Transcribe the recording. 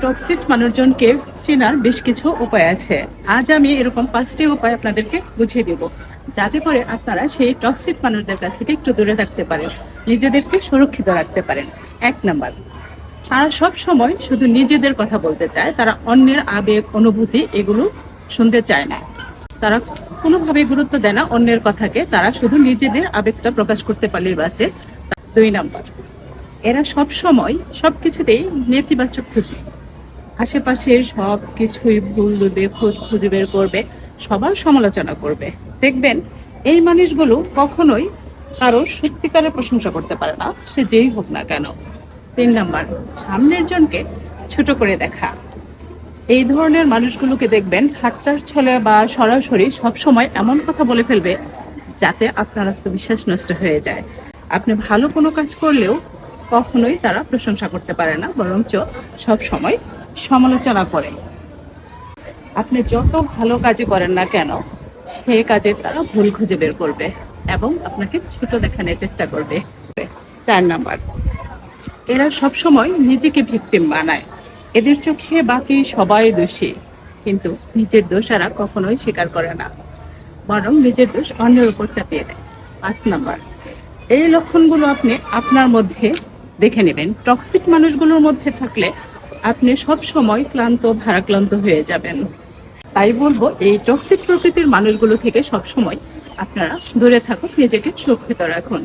Toxic মানুষজনকে চেনার বেশ কিছু উপায় আছে। আজ আমি এরকম 5টি উপায় আপনাদেরকে বুঝিয়ে দেব, যাতে করে আপনারা সেই টক্সিক মানুষদের কাছ থেকে একটু দূরে থাকতে পারেন, নিজেদেরকে সুরক্ষিত রাখতে পারেন। 1 নাম্বার, তারা সব সময় শুধু নিজেদের কথা বলতে চায়, তারা অন্যের আবেগ অনুভূতি এগুলো শুনতে চায় না। তারা কোনোভাবে গুরুত্ব দেয় না অন্যের কথাকে, তারা শুধু নিজেদের আবেগটা প্রকাশ করতে পারলেই বাঁচে। 2 নাম্বার, এরা সব সময় সবকিছুতেই নেতিবাচক খুঁজে, আশেপাশে সব কিছুই ভুল দেবে, খুঁজে বের করবে, সবার সমালোচনা করবে। দেখবেন এই মানুষগুলো কখনোই কারো সত্যিকারের প্রশংসা করতে পারে না, সে যেই হোক না কেন। 3 নাম্বার, সামনের জনকে ছোট করে দেখা। এই ধরনের মানুষগুলোকে দেখবেন ঠাট্টার ছলে বা সরাসরি সবসময় এমন কথা বলে ফেলবে যাতে আপনার আত্মবিশ্বাস নষ্ট হয়ে যায়। আপনি ভালো কোনো কাজ করলেও কখনোই তারা প্রশংসা করতে পারে না, বরঞ্চ সব সময় সমালোচনা করে। আপনি যত ভালো কাজই করেন না কেন, সে কাজে তারা ভুল খুঁজে বের করবে এবং আপনাকে ছোট দেখানোর চেষ্টা করবে। 4 নাম্বার, এরা সব সময় নিজেকে ভিকটিম বানায়। এদের চোখে বাকি সবাই দোষী, কিন্তু নিজের দোষ এরা কখনোই স্বীকার করে না, বরং নিজের দোষ অন্যের উপর চাপিয়ে দেয়। 5 নাম্বার, এই লক্ষণগুলো আপনি আপনার মধ্যে দেখে নেবেন। টক্সিক মানুষগুলোর মধ্যে থাকলে আপনি সব সময় ক্লান্ত, ভারাক্রান্ত হয়ে যাবেন। তাই বলবো, এই টক্সিক প্রকৃতির মানুষগুলো থেকে সব সময় আপনারা দূরে থাকুন, নিজেকে সুরক্ষিত রাখুন।